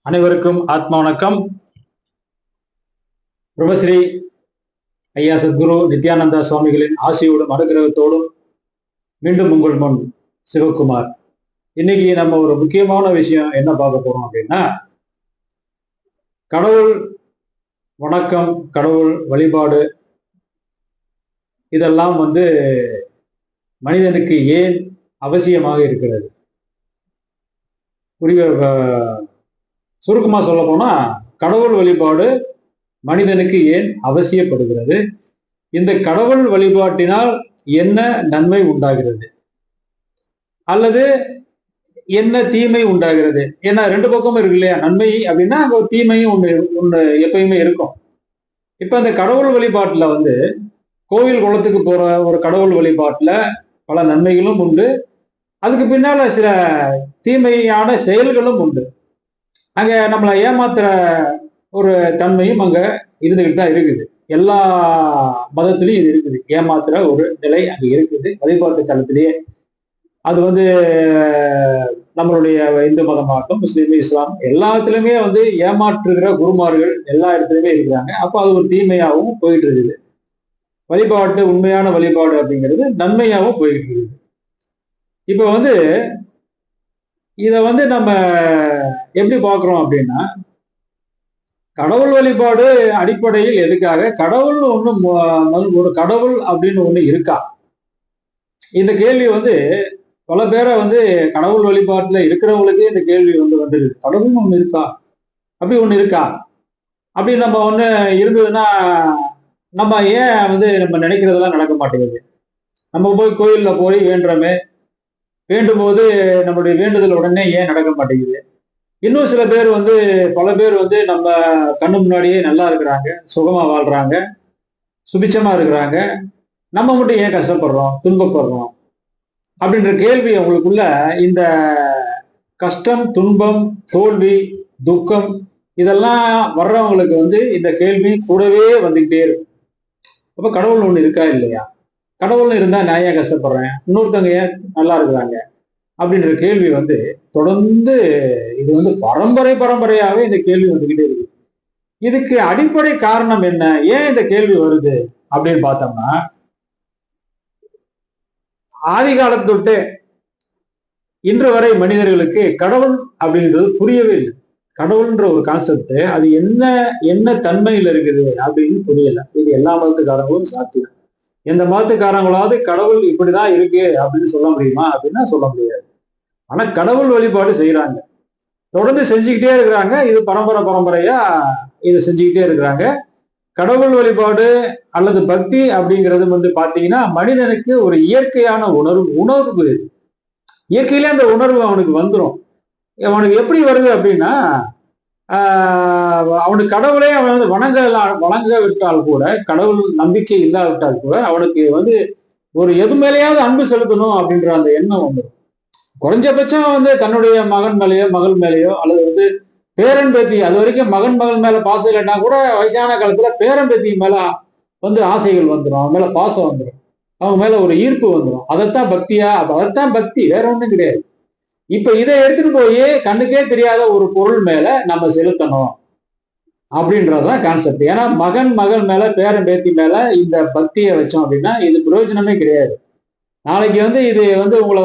அனைவருக்கும் ஆத்ம வணக்கம். பிரம்மஸ்ரீ ஐயா சத்குரு நித்யானந்தா சுவாமிகளின் ஆசையோடும் அனுகிரகத்தோடும் மீண்டும் உங்கள் முன் சிவகுமார். இன்னைக்கு நம்ம ஒரு முக்கியமான விஷயம் என்ன பார்க்க போறோம் அப்படின்னா, கடவுள் வணக்கம், கடவுள் வழிபாடு இதெல்லாம் மனிதனுக்கு ஏன் அவசியமாக இருக்கிறது. சுருக்கமா சொல்ல போனா, கடவுள் வழிபாடு மனிதனுக்கு ஏன் அவசியப்படுகிறது, இந்த கடவுள் வழிபாட்டினால் என்ன நன்மை உண்டாகிறது அல்லது என்ன தீமை உண்டாகிறது. ஏன்னா ரெண்டு பக்கமும் இருக்கு இல்லையா. நன்மை அப்படின்னா அங்க ஒரு தீமையும் ஒண்ணு எப்பயுமே இருக்கும். இப்ப அந்த கடவுள் வழிபாட்டுல கோவில் குளத்துக்கு போற ஒரு கடவுள் வழிபாட்டுல பல நன்மைகளும் உண்டு, அதுக்கு பின்னால சில தீமையான செயல்களும் உண்டு. அங்க நம்மளை ஏமாத்துற ஒரு தன்மையும் அங்க இருந்துகிட்டு தான் இருக்குது. எல்லா மதத்திலையும் இது இருக்குது. ஏமாத்துற ஒரு நிலை அங்க இருக்குது வழிபாட்டு தளத்திலேயே. அது நம்மளுடைய இந்து மதமாகட்டும், முஸ்லீம், இஸ்லாம் எல்லாத்துலயுமே ஏமாற்றுகிற குருமார்கள் எல்லா இடத்துலயுமே இருக்கிறாங்க. அப்ப அது ஒரு தீமையாகவும் போயிட்டு இருக்குது. வழிபாட்டு உண்மையான வழிபாடு அப்படிங்கிறது நன்மையாகவும் போயிட்டு இருக்குது. இப்ப இத நம்ம எப்படி பார்க்கிறோம் அப்படின்னா, கடவுள் வழிபாடு அடிப்படையில் எதுக்காக, கடவுள் ஒரு கடவுள் அப்படின்னு ஒண்ணு இருக்கா? இந்த கேள்வி பல பேரை கடவுள் வழிபாட்டுல இருக்கிறவங்களுக்கே இந்த கேள்வி வந்துருது. கடவுள்னு ஒண்ணு இருக்கா, அப்படி ஒண்ணு இருக்கா அப்படி நம்ம இருந்ததுன்னா நம்ம ஏன் நம்ம நினைக்கிறதெல்லாம் நடக்க மாட்டேங்குது. நம்ம போய் கோயில்ல போய் வேண்டுறோமே, வேண்டும் போது நம்மளுடைய வேண்டுதல் உடனே ஏன் நடக்க மாட்டேங்குது. இன்னும் சில பேர் பல பேர் நம்ம கண்ணு முன்னாடியே நல்லா இருக்கிறாங்க, சுகமா வாழ்றாங்க, சுபிச்சமா இருக்கிறாங்க, நம்ம மட்டும் ஏன் கஷ்டப்படுறோம், துன்பப்படுறோம் அப்படின்ற கேள்வி அவங்களுக்குள்ள இந்த கஷ்டம், துன்பம், தோல்வி, துக்கம் இதெல்லாம் வர்றவங்களுக்கு இந்த கேள்வி கூடவே வந்துகிட்டே இருக்கும். அப்ப கடவுள் ஒண்ணு இருக்கா இல்லையா, கடவுள்னு இருந்தா நான் ஏன் கஷ்டப்படுறேன், இன்னொருத்தவங்க ஏன் நல்லா இருக்கிறாங்க அப்படின்ற கேள்வி தொடர்ந்து இது பரம்பரையாவே இந்த கேள்வி வந்துகிட்டே இருக்கு. இதுக்கு அடிப்படை காரணம் என்ன, ஏன் இந்த கேள்வி வருது அப்படின்னு பார்த்தோம்னா, ஆதி காலத்தொட்டு இன்று வரை மனிதர்களுக்கு கடவுள் அப்படின்றது புரியவே இல்லை. கடவுள்ன்ற ஒரு கான்செப்ட் அது என்ன என்ன தன்மையில் இருக்குது அப்படின்னு புரியல. இது எல்லா மதத்துக்காரங்களும் சாத்தியம். எந்த மதத்துக்காரங்களாவது கடவுள் இப்படிதான் இருக்கு அப்படின்னு சொல்ல முடியுமா அப்படின்னா சொல்ல முடியாது. ஆனா கடவுள் வழிபாடு செய்யறாங்க, தொடர்ந்து செஞ்சுக்கிட்டே இருக்கிறாங்க. இது பரம்பரையா இது செஞ்சுக்கிட்டே இருக்கிறாங்க. கடவுள் வழிபாடு அல்லது பக்தி அப்படிங்கிறது பாத்தீங்கன்னா மனிதனுக்கு ஒரு இயற்கையான உணர்வு இயற்கையிலே அந்த உணர்வு அவனுக்கு வந்துடும். அவனுக்கு எப்படி வருது அப்படின்னா, அவனுக்கு கடவுளே அவன் வணங்க விட்டால் கூட, கடவுள் நம்பிக்கை இல்லாவிட்டால் கூட அவனுக்கு ஒரு எது மேலேயாவது அன்பு செலுத்தணும் அப்படின்ற அந்த எண்ணம் வந்துடும். குறைஞ்சபட்சம் தன்னுடைய மகன் மேலேயோ மகள் மேலேயோ அல்லது பேரன் பேத்தி, அது வரைக்கும் மகன் மகள் மேல பாசம் இல்லைன்னா கூட வயசான காலத்துல பேரன் பேத்தி மேல ஆசைகள் வந்துடும், அவன் மேல பாசம் வந்துடும், அவங்க மேல ஒரு ஈர்ப்பு வந்துடும். அதைத்தான் பக்தியா, அதைத்தான் பக்தி, வேற ஒண்ணும் கிடையாது. இப்ப இதை எடுத்துட்டு போய் கண்ணுக்கே தெரியாத ஒரு பொருள் மேல நம்ம செலுத்தணும் அப்படின்றதுதான் கான்செப்ட். ஏன்னா மகன் மகள் மேல பேரன் பேத்தி மேல இந்த பக்தியை வச்சோம் அப்படின்னா இது பிரயோஜனமே கிடையாது. நாளைக்கு இது உங்களை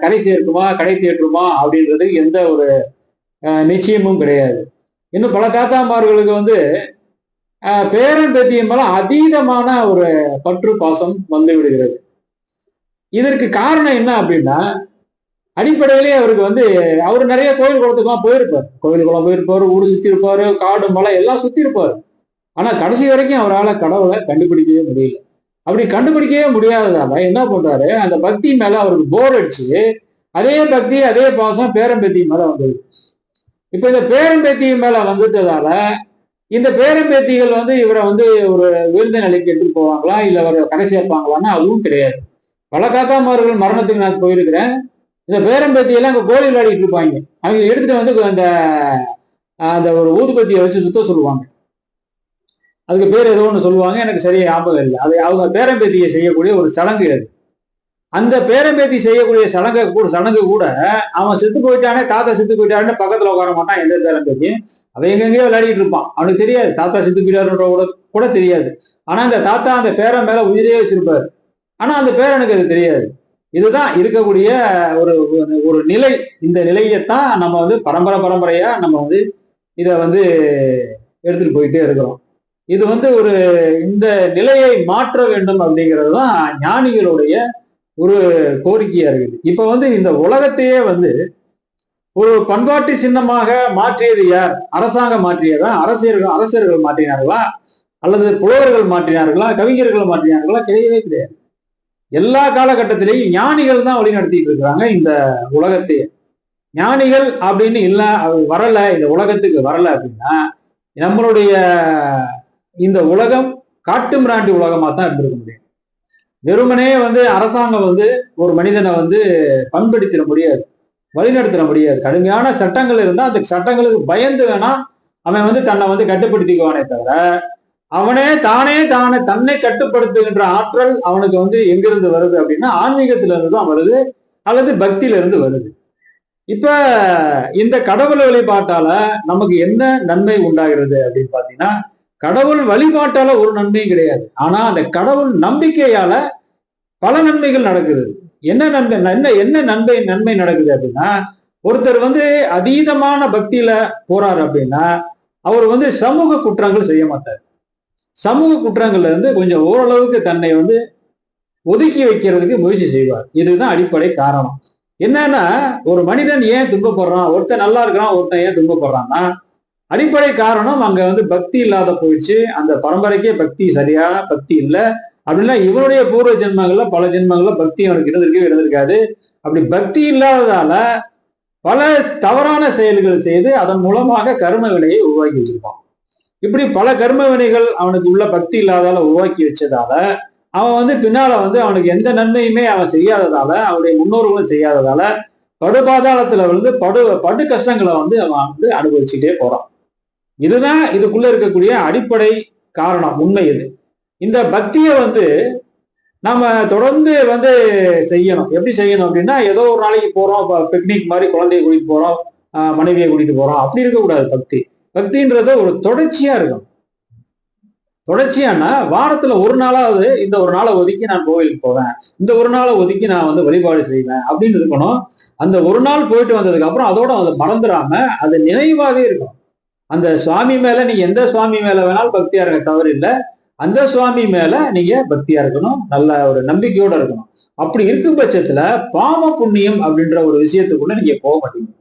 கரை சேர்க்குமா, கடை தேற்றுமா அப்படின்றது எந்த ஒரு நிச்சயமும் கிடையாது. இன்னும் பல தாத்தாமார்களுக்கு பேரன் பேத்தியின் மேல அதீதமான ஒரு பற்று பாசம் வந்து விடுகிறது. இதற்கு காரணம் என்ன அப்படின்னா, அடிப்படையிலேயே அவருக்கு அவரு நிறைய கோயில் குளத்துக்குலாம் போயிருப்பார், கோயில் குளம் போயிருப்பாரு, ஊர் சுத்தி இருப்பாரு, காடு மலை எல்லாம் சுத்தி இருப்பாரு. ஆனா கடைசி வரைக்கும் அவரால் கடவுளை கண்டுபிடிக்கவே முடியல. அப்படி கண்டுபிடிக்கவே முடியாததால என்ன பண்றாரு, அந்த பக்தி மேல அவருக்கு போர் அடிச்சு அதே பக்தி அதே பாசம் பேரம்பேத்தி மேல வந்தது. இப்ப இந்த பேரம்பேத்தி மேல வந்துட்டதால இந்த பேரம்பேத்திகள் இவரை ஒரு உயர்ந்த நிலைக்கு எடுத்துட்டு போவாங்களா இல்ல அவரை கடை சேர்ப்பாங்களான்னா அதுவும் கிடையாது. பல தாத்தாமார்கள் மரணத்துக்கு நான் போயிருக்கிறேன். இந்த பேரம்பேத்தியெல்லாம் அங்க கோழி விளையாடிட்டு இருப்பாங்க. அவங்க எடுத்துட்டு அந்த அந்த ஒரு ஊதுபத்தியை வச்சு சுத்த சொல்லுவாங்க. அதுக்கு பேர் ஏதோ ஒன்று சொல்லுவாங்க, எனக்கு சரியா ஞாபகம் இல்லை. அது அவங்க பேரம்பேத்தியை செய்யக்கூடிய ஒரு சடங்கு அது. அந்த பேரம்பேத்தி செய்யக்கூடிய சடங்கு கூட அவன் செத்து போயிட்டானே, தாத்தா செத்து போயிட்டாருன்னு பக்கத்துல உட்கார மாட்டான் எந்த பேரம்பேத்தியும். அவன் எங்கெங்கயோ விளையாடிட்டு இருப்பான். அவனுக்கு தெரியாது தாத்தா செத்து போயிட்டாருன்ற கூட தெரியாது. ஆனா அந்த தாத்தா அந்த பேரன் மேல உயிரே வச்சிருப்பாரு. ஆனா அந்த பேரனுக்கு அது தெரியாது. இதுதான் இருக்கக்கூடிய ஒரு ஒரு நிலை. இந்த நிலையத்தான் நம்ம வந்து பரம்பரையா நம்ம வந்து இத வந்து எடுத்துட்டு போயிட்டே இருக்கிறோம். இது வந்து இந்த நிலையை மாற்ற வேண்டும் அப்படிங்கிறது தான் ஞானிகளுடைய ஒரு கோரிக்கையா இருக்குது. இப்ப வந்து இந்த உலகத்தையே வந்து ஒரு பண்பாட்டு சின்னமாக மாற்றியது யார்? அரசாங்கம் மாற்றியதா? அரசர்கள் மாற்றினார்களா? அல்லது புலவர்கள் மாற்றினார்களா? கவிஞர்கள் மாற்றினார்களா? கிடையவே கிடையாது. எல்லா காலகட்டத்திலேயும் ஞானிகள் தான் வழி நடத்திட்டு இருக்கிறாங்க இந்த உலகத்தையே. ஞானிகள் அப்படின்னு இல்ல வரல, இந்த உலகத்துக்கு வரல அப்படின்னா நம்மளுடைய இந்த உலகம் காட்டு மிராண்டி உலகமா தான் இருந்திருக்க முடியும். வெறுமனே வந்து அரசாங்கம் வந்து ஒரு மனிதனை வந்து பண்படுத்திட முடியாது, வழிநடத்திட முடியாது. கடுமையான சட்டங்கள் இருந்தா அந்த சட்டங்களுக்கு பயந்து வேணா அவன் வந்து தன்னை வந்து கட்டுப்படுத்திக்குவானே தவிர, அவனே தன்னை கட்டுப்படுத்துகின்ற ஆற்றல் அவனுக்கு வந்து எங்கிருந்து வருது அப்படின்னா ஆன்மீகத்தில இருந்து தான் வருது, அல்லது பக்தியில இருந்து வருது. இப்ப இந்த கடவுள் வழிபாட்டால நமக்கு என்ன நன்மை உண்டாகிறது அப்படின்னு பாத்தீங்கன்னா, கடவுள் வழிபாட்டால ஒரு நன்மையும் கிடையாது. ஆனா அந்த கடவுள் நம்பிக்கையால பல நன்மைகள் நடக்குது. என்ன நன்மை நடக்குது அப்படின்னா, ஒருத்தர் வந்து அதீதமான பக்தியில போறாரு அப்படின்னா அவர் வந்து சமூக குற்றங்கள் செய்ய மாட்டார். சமூக குற்றங்கள்ல இருந்து கொஞ்சம் ஓரளவுக்கு தன்னை வந்து ஒதுக்கி வைக்கிறதுக்கு முயற்சி செய்வார். இதுதான் அடிப்படை காரணம். என்னன்னா ஒரு மனிதன் ஏன் துன்பப்படுறான், ஒருத்தன் நல்லா இருக்கிறான், ஒருத்தன் ஏன் துன்பப்படுறான்னா அடிப்படை காரணம் அங்க வந்து பக்தி இல்லாத போயிடுச்சு. அந்த பரம்பரைக்கே சரியான பக்தி இல்லை அப்படின்னா இவனுடைய பூர்வ ஜென்மங்கள்ல பல ஜென்மங்கள்ல பக்தி அவனுக்கு இருந்திருக்காது. அப்படி பக்தி இல்லாததால பல தவறான செயல்கள் செய்து அதன் மூலமாக கர்ம வினையை உருவாக்கி வச்சிருப்பான். இப்படி பல கர்ம வினைகள் அவனுக்கு உள்ள பக்தி இல்லாதால உருவாக்கி வச்சதால அவன் வந்து பின்னால வந்து அவனுக்கு எந்த நன்மையுமே அவன் செய்யாததால, அவனுடைய முன்னோர்களும் செய்யாததால படுபாதாளத்துல வந்து படு கஷ்டங்களை வந்து அவன் வந்து அனுபவிச்சுட்டே போறான். இதுதான் இதுக்குள்ள இருக்கக்கூடிய அடிப்படை காரணம், உண்மை இது. இந்த பக்தியை வந்து நாம தொடர்ந்து வந்து செய்யணும். எப்படி செய்யணும் அப்படின்னா, ஏதோ ஒரு நாளைக்கு போறோம், பிக்னிக் மாதிரி குழந்தைய கூட்டிட்டு போறோம், மனைவியை கூட்டிட்டு போறோம், அப்படி இருக்கக்கூடாது. பக்தின்றது ஒரு தொடர்ச்சியா இருக்கும். தொடர்ச்சியானா வாரத்துல ஒரு நாளாவது இந்த ஒரு நாளை ஒதுக்கி நான் கோவிலுக்கு போவேன், இந்த ஒரு நாளை ஒதுக்கி நான் வந்து வழிபாடு செய்வேன் அப்படின்னு இருக்கணும். அந்த ஒரு நாள் போயிட்டு வந்ததுக்கு அப்புறம் அதோட அதை மறந்துடாம அது நினைவாவே இருக்கும். அந்த சுவாமி மேல நீங்க எந்த சுவாமி மேல வேணாலும் பக்தியா இருக்க தவறு இல்லை, அந்த சுவாமி மேல நீங்க பக்தியா இருக்கணும், நல்ல ஒரு நம்பிக்கையோட இருக்கணும். அப்படி இருக்கும் பட்சத்துல பாவ புண்ணியம் அப்படின்ற ஒரு விஷயத்துக்குள்ள நீங்க போக மாட்டீங்க.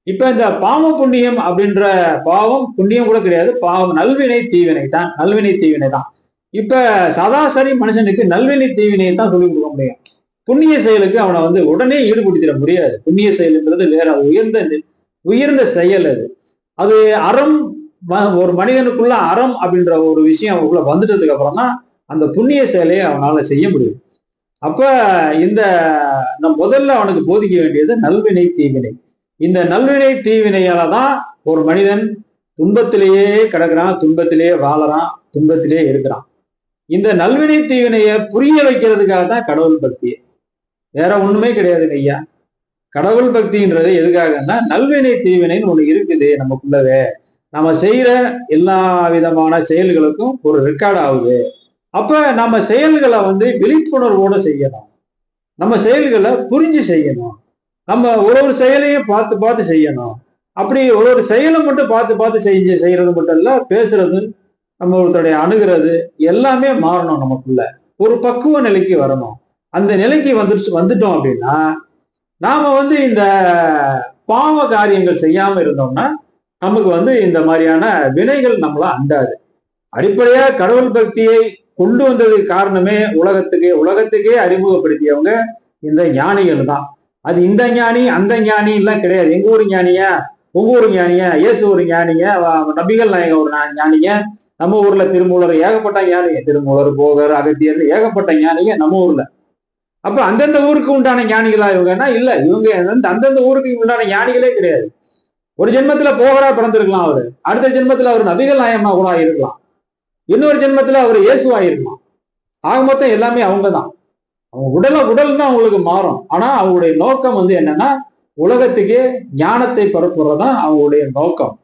இப்ப இந்த பாவ புண்ணியம் அப்படின்ற பாவம் புண்ணியம் கூட கிடையாது, பாவம் நல்வினை தீவினை தான். நல்வினை தீவினை தான். இப்ப சராசரி மனுஷனுக்கு நல்வினை தீவினையை தான் சொல்லிக் கொடுக்க முடியும். புண்ணிய செயலுக்கு அவனை வந்து உடனே ஈடுபடுத்திட முடியாது. புண்ணிய செயல்ன்றது வேற உயர்ந்த செயல். அது அறம். ஒரு மனிதனுக்குள்ள அறம் அப்படின்ற ஒரு விஷயம் அவனுக்குள்ள வந்துட்டதுக்கு அப்புறம் தான் அந்த புண்ணிய செயலையை அவனால செய்ய முடியும். அப்ப இந்த முதல்ல அவனுக்கு போதிக்க வேண்டியது நல்வினை தீவினை. இந்த நல்வினை தீவினையால தான் ஒரு மனிதன் துன்பத்திலேயே கிடக்குறான், துன்பத்திலேயே வாழறான், துன்பத்திலேயே இருக்கிறான். இந்த நல்வினை தீவினையை புரிய வைக்கிறதுக்காக தான் கடவுள் பக்தி, வேற ஒண்ணுமே கிடையாதுங்க ஐயா. கடவுள் பக்தின்றது எதுக்காகன்னா நல்வினை தீவினைன்னு ஒண்ணு இருக்குது நமக்குள்ளவே. நம்ம செய்யற எல்லா விதமான செயல்களுக்கும் ஒரு ரெக்கார்ட் ஆகுது. அப்ப நம்ம செயல்களை வந்து விழிப்புணர்வோட செய்யணும், நம்ம செயல்களை புரிஞ்சு செய்யணும், நம்ம ஒரு செயலையும் பார்த்து செய்யணும். அப்படி ஒரு செயலை மட்டும் பார்த்து செய்யறது மட்டும் இல்ல, பேசுறது, நம்ம ஒருத்தருடைய அணுகிறது எல்லாமே மாறணும். நமக்குள்ள ஒரு பக்குவ நிலைக்கு வரணும். அந்த நிலைக்கு வந்துட்டோம் அப்படின்னா நாம வந்து இந்த பாவ காரியங்கள் செய்யாம இருந்தோம்னா நமக்கு வந்து இந்த மாதிரியான வினைகள் நம்மள அண்டாது. அடிப்படையா கடவுள் பக்தியை கொண்டு வந்ததுக்கு காரணமே உலகத்துக்கே அறிமுகப்படுத்தியவங்க இந்த ஞானிகள் தான். அது இந்த ஞானி அந்த ஞானி எல்லாம் கிடையாது. எங்க ஊர் ஞானியா, உங்க ஊர் ஞானியா, இயேசு ஒரு ஞானிங்க, நபிகள் நாயகம் ஒரு ஞானிங்க, நம்ம ஊர்ல திருமூலர் ஏகப்பட்ட ஞானிங்க, திருமூலர், போகர், அகத்தியர் ஏகப்பட்ட ஞானிங்க நம்ம ஊர்ல. அப்ப அந்தந்த ஊருக்கு உண்டான ஞானிகளா இவங்கன்னா இல்ல, இவங்க அந்தந்த ஊருக்கு உண்டான ஞானிகளே கிடையாது. ஒரு ஜென்மத்துல போகரா பிறந்திருக்கலாம் அவரு, அடுத்த ஜென்மத்துல அவர் நபிகள் நாயகமா கூட இருக்கலாம், இன்னொரு ஜென்மத்துல அவர் இயேசுவா இருக்கலாம். ஆக மொத்தம் எல்லாமே அவங்கதான். அவங்க உடல் தான் அவங்களுக்கு மாறும். ஆனா அவங்களுடைய நோக்கம் வந்து என்னன்னா உலகத்துக்கே ஞானத்தை பரப்புறதுதான் அவங்களுடைய நோக்கம்.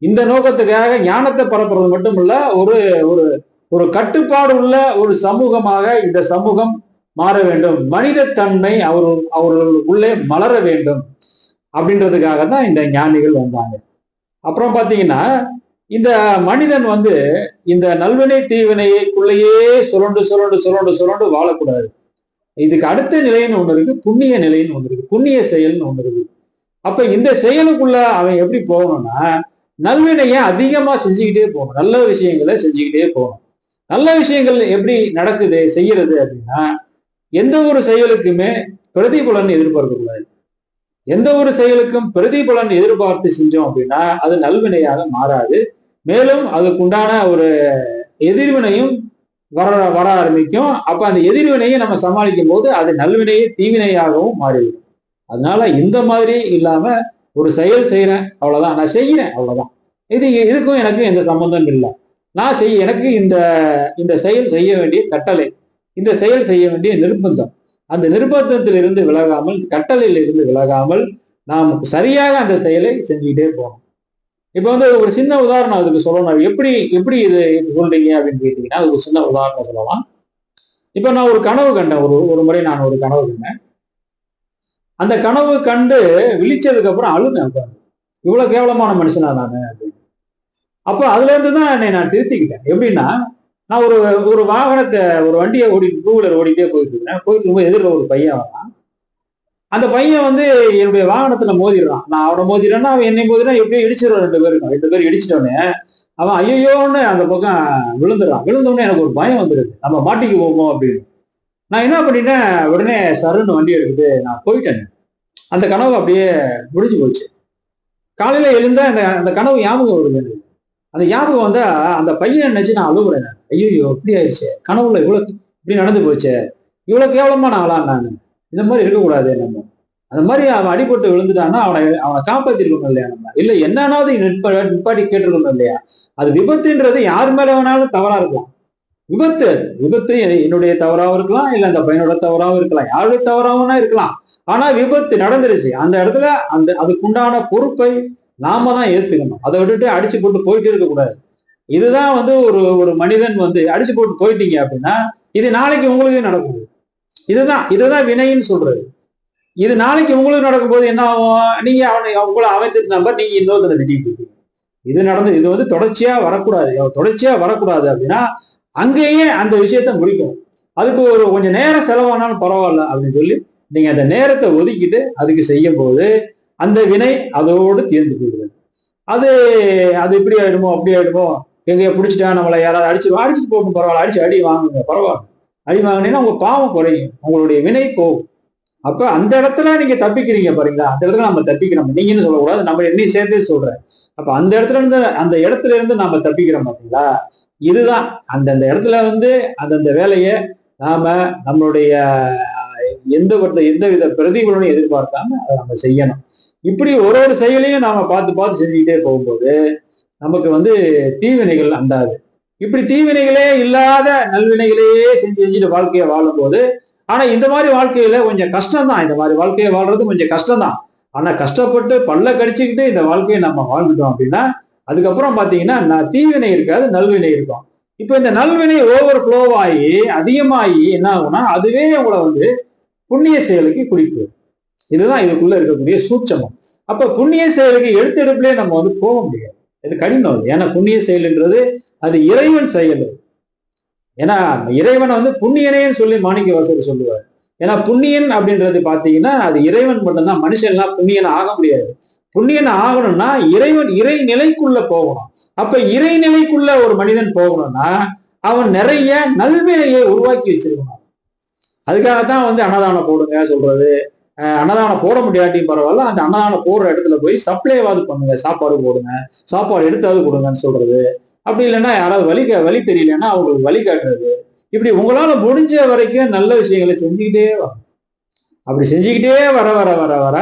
இந்த நோக்கத்துக்காக ஞானத்தை பரப்புறது மட்டும் இல்ல, ஒரு ஒரு ஒரு கட்டுப்பாடு உள்ள ஒரு சமூகமாக இந்த சமூகம் மாற வேண்டும், மனித தன்மை அவர்கள் உள்ளே மலர வேண்டும் அப்படின்றதுக்காக தான் இந்த ஞானிகள் வந்தாங்க. அப்புறம் பாத்தீங்கன்னா இந்த மனிதன் வந்து இந்த நல்வினை தீவினைக்குள்ளேயே சுரண்டு சுரண்டு சுரண்டு சுரண்டு வாழக்கூடாது. இதுக்கு அடுத்த நிலைன்னு ஒண்ணு இருக்கு, புண்ணிய நிலைன்னு ஒண்ணு இருக்கு, புண்ணிய செயல்னு ஒண்ணு இருக்கு. அப்ப இந்த செயலுக்குள்ள அவன் எப்படி போகணும்னா நல்வினையை அதிகமா செஞ்சுக்கிட்டே போகணும், நல்ல விஷயங்களை செஞ்சுக்கிட்டே போகணும். நல்ல விஷயங்கள் எப்படி நடக்குது செய்யறது அப்படின்னா எந்த ஒரு செயலுக்குமே பிரதிபலன் எதிர்பார்க்க கூடாது. எந்த ஒரு செயலுக்கும் பிரதிபலன் எதிர்பார்த்து செஞ்சோம் அப்படின்னா அது நல்வினையாக மாறாது. மேலும் அதுக்குண்டான ஒரு எதிர்வினையும் வர வர ஆரம்பிக்கும். அப்ப அந்த எதிர்வினையை நம்ம சமாளிக்கும் போது அது நல்வினையை தீவினையாகவும் மாறிவிடும். அதனால இந்த மாதிரி இல்லாம ஒரு செயல் செய்யறேன் அவ்வளவுதான், நான் செய்யறேன் அவ்வளவுதான், இதுக்கும் எனக்கு எந்த சம்பந்தம் இல்லை, நான் எனக்கு இந்த இந்த செயல் செய்ய வேண்டிய கட்டளை, இந்த செயல் செய்ய வேண்டிய நிர்பந்தம், அந்த நிர்பந்தத்தில் இருந்து விலகாமல், கட்டளையில் இருந்து விலகாமல் நாம் சரியாக அந்த செயலை செஞ்சுக்கிட்டே போகணும். இப்ப வந்து ஒரு சின்ன உதாரணம் அதுக்கு சொல்லணும். எப்படி எப்படி இது சொல்றீங்க அப்படின்னு கேட்டீங்கன்னா அதுக்கு ஒரு சின்ன உதாரணம் சொல்லலாம். இப்ப நான் ஒரு கனவு கண்டேன், ஒரு முறை நான் ஒரு கனவு கண்டேன். அந்த கனவு கண்டு விழிச்சதுக்கு அப்புறம் அழுதேன், இவ்வளவு கேவலமான மனுஷனா நானு அப்படின்னு. அப்ப அதுல இருந்துதான் என்னை நான் திருத்திக்கிட்டேன். எப்படின்னா நான் ஒரு ஒரு வாகனத்தை ஒரு வண்டியை டூ வீலர் ஓடிட்டே போயிட்டு இருக்கேன். போயிட்டு இருக்கும்போது எதிரில் ஒரு பையன் வரான். அந்த பையன் வந்து என்னுடைய வாகனத்துல மோதிடுறான். நான் அவனை மோதிடுறேன்னா அவன் என்னை மோதினா எப்படியோ இடிச்சிடுவான். ரெண்டு பேரும் இடிச்சிட்டோன்னே அவன் ஐயோன்னு அந்த பக்கம் விழுந்துடுறான். விழுந்தோடனே எனக்கு ஒரு பயம் வந்துடுது, நம்ம மாட்டிக்கு போவோமோ அப்படின்னு. நான் என்ன பண்ணிட்டேன், உடனே சருன்னு வண்டி எடுத்துட்டு நான் போயிட்டேன். அந்த கனவு அப்படியே முடிஞ்சு போச்சு. காலையில எழுந்தா அந்த கனவு ஞாபகம் வருது. அந்த ஞாபகம் வந்தா அந்த பையன் நினைச்சு நான் அழுகுறேன். ஐயோ இப்படி ஆயிடுச்சு, கனவுல இப்படி நடந்து போச்சு, இவ்வளவு கேவலமா நான் ஆளாண்டாங்க, இந்த மாதிரி இருக்கக்கூடாது. நம்ம அந்த மாதிரி அவன் அடிபட்டு விழுந்துட்டான்னா அவனை காப்பாத்திருக்கணும் இல்லையா, நம்ம இல்ல என்னன்னாவது நிப்பாட்டி கேட்டிருக்கணும் இல்லையா. அது விபத்துன்றது யார் மேல வேணாலும் தவறா இருக்கலாம். விபத்து என்னுடைய தவறாவும் இருக்கலாம், இல்ல அந்த பையனோட தவறாவும் இருக்கலாம், யாருடைய தவறாவும்னா இருக்கலாம். ஆனா விபத்து நடந்துருச்சு, அந்த இடத்துல அதுக்குண்டான பொறுப்பை நாம தான் ஏத்துக்கணும். அதை விட்டுட்டு அடிச்சு போட்டு போயிட்டு இருக்கக்கூடாது. இதுதான் வந்து ஒரு மனிதன் வந்து அடிச்சு போட்டு போயிட்டீங்க அப்படின்னா இது நாளைக்கு உங்களுக்கு நடக்கும். இதுதான் வினைன்னு சொல்றது. இது நாளைக்கு உங்களுக்கு நடக்கும்போது என்ன ஆகும், நீங்க உங்களை அவன் நம்பர் நீங்க இன்னொருத்தரை திட்டிட்டு இருக்கீங்க. இது வந்து தொடர்ச்சியா வரக்கூடாது அப்படின்னா அங்கேயே அந்த விஷயத்த முடிக்கும். அதுக்கு கொஞ்சம் நேரம் செலவானாலும் பரவாயில்ல அப்படின்னு சொல்லி நீங்க அந்த நேரத்தை ஒதுக்கிட்டு அதுக்கு செய்யும் போது அந்த வினை அதோடு தீர்ந்து போகிறது. அது இப்படி ஆயிடுமோ அப்படி ஆயிடுமோ, எங்கேயோ பிடிச்சிட்டா நம்மளை யாராவது அடிச்சுட்டு போகணும், பரவாயில்ல, அடி வாங்குங்க, பரவாயில்ல, அடி வாங்கினீங்கன்னா உங்க பாவம் குறையும், உங்களுடைய வினை போகும். அப்ப அந்த இடத்துல நீங்க தப்பிக்கிறீங்க பாருங்களா, அந்த இடத்துல நம்ம தப்பிக்கிறோம். நீங்கன்னு சொல்லக்கூடாது, நம்ம என்னையும் சேர்த்தே சொல்றேன். அப்ப அந்த இடத்துல இருந்து நாம தப்பிக்கிறோம் பாத்தீங்களா. இதுதான் அந்தந்த இடத்துல வந்து அந்தந்த வேலையை நாம நம்மளுடைய எந்தவித பிரதிபலனையும் எதிர்பார்க்காம அதை நம்ம செய்யணும். இப்படி ஒரு செயலையும் நாம பார்த்து செஞ்சுக்கிட்டே போகும்போது நமக்கு வந்து தீவினைகள் அண்டாது. இப்படி தீவினைகளே இல்லாத நல்வினைகளையே செஞ்சுட்டு வாழ்க்கையை வாழும் போது, ஆனா இந்த மாதிரி வாழ்க்கையில கொஞ்சம் கஷ்டம்தான், இந்த மாதிரி வாழ்க்கையை வாழ்றது கொஞ்சம் கஷ்டம்தான். ஆனா கஷ்டப்பட்டு பல்ல கடிச்சுக்கிட்டு இந்த வாழ்க்கையை நம்ம வாழ்ந்துட்டோம் அப்படின்னா அதுக்கப்புறம் பாத்தீங்கன்னா தீவினை இருக்காது, நல்வினை இருக்கும். இப்ப இந்த நல்வினை ஓவர் ஃப்ளோ ஆகி அதிகமாகி என்ன ஆகும்னா அதுவே உங்களை வந்து புண்ணிய செயலுக்கு குறிப்பு. இதுதான் இதுக்குள்ள இருக்கக்கூடிய சூட்சமம். அப்ப புண்ணிய செயலுக்கு எடுத்தெடுப்புலயே நம்ம வந்து போக முடியாது, இது கடினம். ஏன்னா புண்ணிய செயல்ன்றது அது இறைவன் செயல். ஏன்னா இறைவனை வந்து புண்ணியனேன்னு சொல்லி மாணிக்கவாசகர் சொல்லுவார். ஏன்னா புண்ணியன் அப்படின்றது பாத்தீங்கன்னா அது இறைவன் மட்டும்தான், மனுஷன் எல்லாம் புண்ணியன் ஆக முடியாது. புண்ணியன் ஆகணும்னா இறை நிலைக்குள்ள போகணும். அப்ப இறைநிலைக்குள்ள ஒரு மனிதன் போகணும்னா அவன் நிறைய நல்வினையை உருவாக்கி வச்சிருக்கணும். அதுக்காகத்தான் வந்து அன்னதானம் போடுங்க சொல்றது. அன்னதானம் போட முடியாட்டியும் பரவாயில்ல, அந்த அன்னதானம் போடுற இடத்துல போய் சப்ளைவாது பண்ணுங்க, சாப்பாடு போடுங்க, சாப்பாடு எடுத்தாவது கொடுங்கன்னு சொல்றது. அப்படி இல்லைன்னா யாராவது வழி தெரியலன்னா அவங்களுக்கு வழி காட்டுறது. இப்படி உங்களால முடிஞ்ச வரைக்கும் நல்ல விஷயங்களை செஞ்சுக்கிட்டே வர, அப்படி செஞ்சுக்கிட்டே வர வர வர வர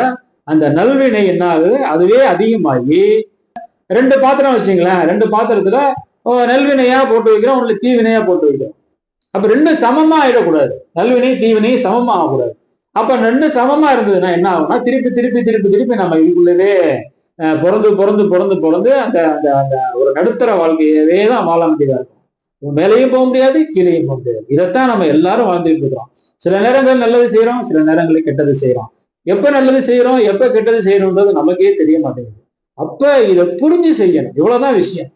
அந்த நல்வினை என்ன ஆகுது, அதுவே அதிகமாகி 2 பாத்திரம் வச்சுங்களேன், 2 பாத்திரத்துல நல்வினையா போட்டு வைக்கிறோம், ஒண்ணு தீவினையா போட்டு வைக்கிறோம். அப்ப ரெண்டும் சமமா ஆயிடக்கூடாது, நல்வினை தீவினை சமமா ஆகக்கூடாது. அப்ப ரெண்டும் சமமா இருந்ததுன்னா என்ன ஆகும்னா திருப்பி திருப்பி திருப்பி திருப்பி நம்ம இதுக்குள்ளவே பிறந்து பிறந்து பிறந்து பிறந்து அந்த அந்த அந்த ஒரு நடுத்தர வாழ்க்கையவே தான் வாழ வேண்டியதா இருக்கும். மேலேயும் போக முடியாது, கீழேயும் போக முடியாது. இதைத்தான் நம்ம எல்லாரும் வாழ்ந்துட்டு இருக்கிறோம். சில நேரங்கள் நல்லது செய்யறோம், சில நேரங்களில் கெட்டது செய்யறோம். எப்ப நல்லது செய்யறோம், எப்ப கெட்டது செய்யறோம்ன்றது நமக்கே தெரிய மாட்டேங்குது. அப்ப இதை புரிஞ்சு செய்யணும், இவ்வளவுதான் விஷயம்.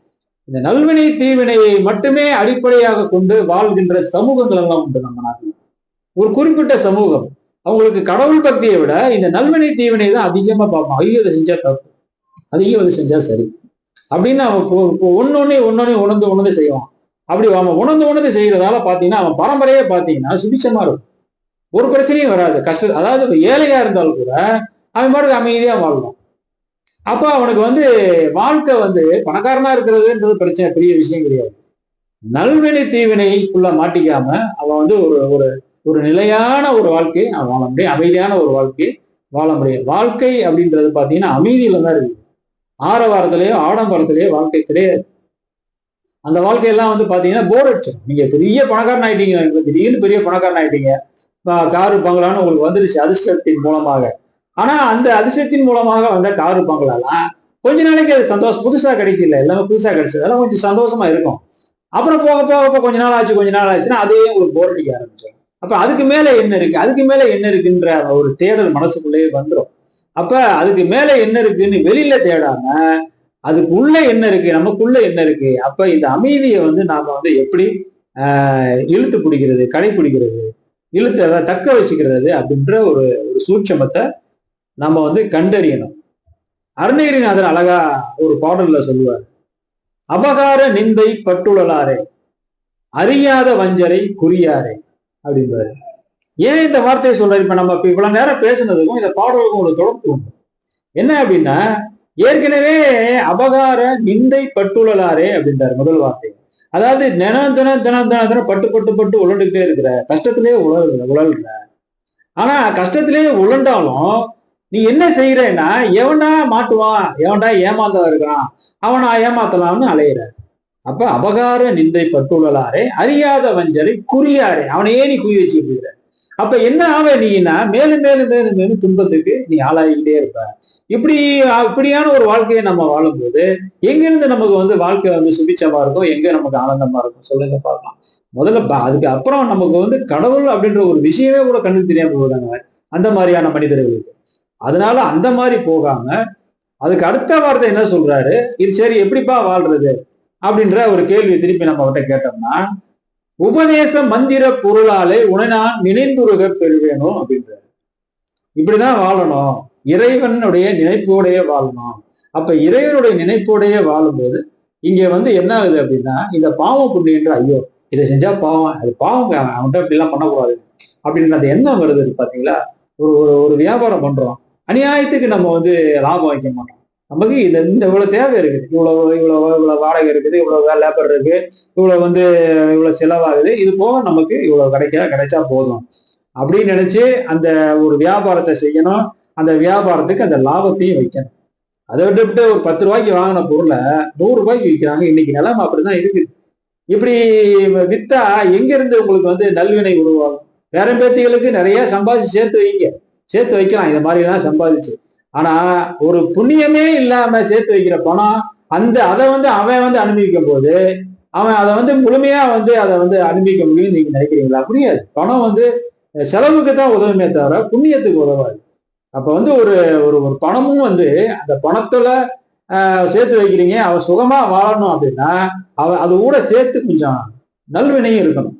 இந்த நல்வினை தீவினையை மட்டுமே அடிப்படையாக கொண்டு வாழ்கின்ற சமூகங்கள் எல்லாம் உண்டு நம்ம நாட்டில். ஒரு குறிப்பிட்ட சமூகம் அவங்களுக்கு கடவுள் பக்தியை விட இந்த நல்வினை தீவினை தான் அதிகமா பார்ப்போம். ஐயோ இதை செஞ்சா தப்பு, அதையும் அது செஞ்சா சரி அப்படின்னு அவன் ஒன்னொன்னே உணர்ந்து உணர்ந்து செய்வான். அப்படி அவன் உணர்ந்து செய்யறதால பாத்தீங்கன்னா அவன் பரம்பரையே பாத்தீங்கன்னா சுபிச்சமா இருக்கும், ஒரு பிரச்சனையும் வராது. அதாவது ஏழையா இருந்தாலும் கூட அவன் பாட்டுக்கு அமைதியா வாழ்வான். அப்ப அவனுக்கு வாழ்க்கை பணக்காரனா இருக்கிறதுன்றது பிரச்சனை, பெரிய விஷயம் கிடையாது. நல்வினை தீவினைக்குள்ள மாட்டிக்காம அவன் ஒரு ஒரு ஒரு நிலையான ஒரு வாழ்க்கை அவன் வாழ முடியும், அமைதியான ஒரு வாழ்க்கை வாழ முடியும். வாழ்க்கை அப்படின்றது பாத்தீங்கன்னா அமைதியில தான் இருக்கு. ஆரவாரத்திலேயோ ஆடம்பரத்திலேயோ வாழ்க்கை கிடையாது. அந்த வாழ்க்கையெல்லாம் பாத்தீங்கன்னா போர் அடிச்சிடும். நீங்க பெரிய பணக்காரன் ஆயிட்டீங்க, திடீர்னு பெரிய பணக்காரன் ஆயிட்டீங்க, காரு பங்களான்னு உங்களுக்கு வந்துருச்சு அதிர்ஷ்டத்தின் மூலமாக. ஆனா அந்த அதிர்ஷ்டத்தின் மூலமாக வந்த காரு பங்களாலாம் கொஞ்ச நாளைக்கு அது சந்தோஷம், புதுசா கிடைக்கல, எல்லாமே புதுசா கிடைச்சது, அதெல்லாம் கொஞ்சம் சந்தோஷமா இருக்கும். அப்புறம் போக போக கொஞ்ச நாள் ஆச்சுன்னா அதே உங்களுக்கு போர் அடிக்க ஆரம்பிச்சிடும். அப்ப அதுக்கு மேல என்ன இருக்கு, அதுக்கு மேல என்ன இருக்குன்ற ஒரு தேடல் மனசுக்குள்ளேயே வந்துடும். அப்ப அதுக்கு மேல என்ன இருக்குன்னு வெளியில தேடாம அதுக்கு உள்ள என்ன இருக்கு, நமக்குள்ள என்ன இருக்கு, அப்ப இந்த அமைதியை நாம எப்படி இழுத்து பிடிக்கிறது, கடைபிடிக்கிறது, இழுத்த தக்க வச்சுக்கிறது அப்படின்ற ஒரு ஒரு சூட்சமத்தை நம்ம கண்டறியணும். அருணகிரிநாதர் அழகா ஒரு பாடல்ல சொல்லுவார், அபகார நிந்தை பட்டுழலாரே, அறியாத வஞ்சரை குறியாரே அப்படின்றாரு. ஏன் இந்த வார்த்தையை சொல்றாரு? இப்ப நம்ம இவ்வளவு நேரம் பேசுனதுக்கும் இந்த பாடலுக்கும் ஒரு தொடர்பு உண்டு. என்ன அப்படின்னா, ஏற்கனவே அபகார நிந்தை பட்டுழலாரே அப்படின்றாரு முதல் வார்த்தை. அதாவது தினம் தினம் தினம் தினம் தினம் பட்டு பட்டு பட்டு உழண்டுகிட்டே இருக்கிற, கஷ்டத்திலேயே உழல்ற. ஆனா கஷ்டத்திலேயே உழண்டாலும் நீ என்ன செய்யறேன்னா, எவன்டா மாட்டுவான், எவன்டா ஏமாந்தா இருக்கான், அவனா ஏமாத்தலாம்னு அலையிற. அப்ப அபகார நிந்தை பட்டுழலாரே, அறியாத வஞ்சரை குறியாரே, அவனையே நீ குறி வச்சுட்டு இருக்கிற. அப்ப என்ன ஆவ நீன்னா மேலும் மேலும் மேலும் மேலும் துன்பத்துக்கு நீ ஆளாகிக்கிட்டே இருப்ப. இப்படியான ஒரு வாழ்க்கையை நம்ம வாழும்போது எங்கிருந்து நமக்கு வாழ்க்கை சுபிச்சமா இருக்கும், எங்க நமக்கு ஆனந்தமா இருக்கும் சொல்லுங்க பார்க்கலாம். முதல்ல அதுக்கு அப்புறம் நமக்கு கடவுள் அப்படின்ற ஒரு விஷயமே கூட கண்ணுக்கு தெரியாம போகுதாங்க அந்த மாதிரியான மனிதர்களுக்கு. அதனால அந்த மாதிரி போகாம அதுக்கு அடுத்த வார்த்தை என்ன சொல்றாரு, இது சரி எப்படிப்பா வாழ்றது அப்படின்ற ஒரு கேள்வி திருப்பி நம்ம கிட்ட கேட்டோம்னா, உபதேச மந்திர பொருளாலே உன நான் நினைந்துருக பெறுவேணும் அப்படின்றாரு. இப்படிதான் வாழணும், இறைவனுடைய நினைப்போடைய வாழணும். அப்ப இறைவனுடைய நினைப்போடைய வாழும்போது இங்க என்ன ஆகுது அப்படின்னா, இந்த பாவம் புண்ணியன்ற ஐயோ இதை செஞ்சா பாவம், அது பாவம், அவன்கிட்ட இப்படி எல்லாம் பண்ணக்கூடாது அப்படின்ற அந்த எண்ணம் வருது பாத்தீங்களா. ஒரு ஒரு வியாபாரம் பண்றோம், அநியாயத்துக்கு நம்ம லாபம் வைக்க மாட்டோம். நமக்கு இந்த இவ்வளவு தேவை இருக்குது, இவ்வளவு வாடகை இருக்குது, இவ்வளவு லேபர் இருக்கு, இவ்வளவு செலவாகுது, இது போக நமக்கு இவ்வளவு கிடைச்சா போதும் அப்படின்னு நினைச்சு அந்த ஒரு வியாபாரத்தை செய்யணும். அந்த வியாபாரத்துக்கு அந்த லாபத்தையும் வைக்கணும். அதை விட்டு ஒரு 10 ரூபாய்க்கு வாங்கின பொருளை 100 ரூபாய்க்கு விற்கிறாங்க. இன்னைக்கு நிலைமை அப்படிதான் இருக்குது. இப்படி வித்தா எங்க இருந்து உங்களுக்கு நல்வினை உருவாகும்? வேற பேத்திகளுக்கு நிறைய சம்பாதிச்சு சேர்த்து வைக்கலாம், இந்த மாதிரி எல்லாம் சம்பாதிச்சு. ஆனா ஒரு புண்ணியமே இல்லாம சேர்த்து வைக்கிற பணம் அதை அவன் அனுபவிக்கும் போது அவன் அதை முழுமையா அதை அனுபவிக்க முடியும்னு நீங்க நினைக்கிறீங்களா? முடியாது. பணம் செலவுக்கு தான் உதவுமே தவிர புண்ணியத்துக்கு உதவாது. அப்ப ஒரு ஒரு ஒரு பணமும் அந்த பணத்துல சேர்த்து வைக்கிறீங்க, அவன் சுகமா வாழணும் அப்படின்னா அது கூட சேர்த்து கொஞ்சம் நல்வினையும் இருக்கணும்,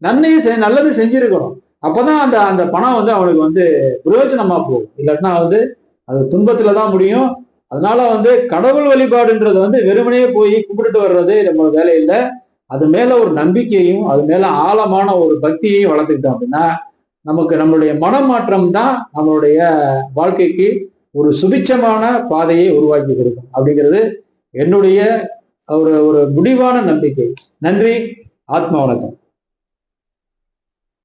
நன்மையும் நல்லது செஞ்சிருக்கணும். அப்பதான் அந்த அந்த பணம் அவனுக்கு பிரயோஜனமா போகும். இல்லாட்டினா அது துன்பத்துலதான் முடியும். அதனால கடவுள் வழிபாடுன்றது வெறுமனே போய் கும்பிட்டுட்டு வர்றது நம்ம வேலை இல்லை. அது மேல ஒரு நம்பிக்கையும் அது மேல ஆழமான ஒரு பக்தியையும் வளர்த்துக்கிட்டோம் அப்படின்னா நமக்கு நம்மளுடைய மனமாற்றம் தான் நம்மளுடைய வாழ்க்கைக்கு ஒரு சுபிட்சமான பாதையை உருவாக்கி கொடுக்கும் அப்படிங்கிறது என்னுடைய ஒரு ஒரு முடிவான நம்பிக்கை. நன்றி. ஆத்மா வணக்கம்.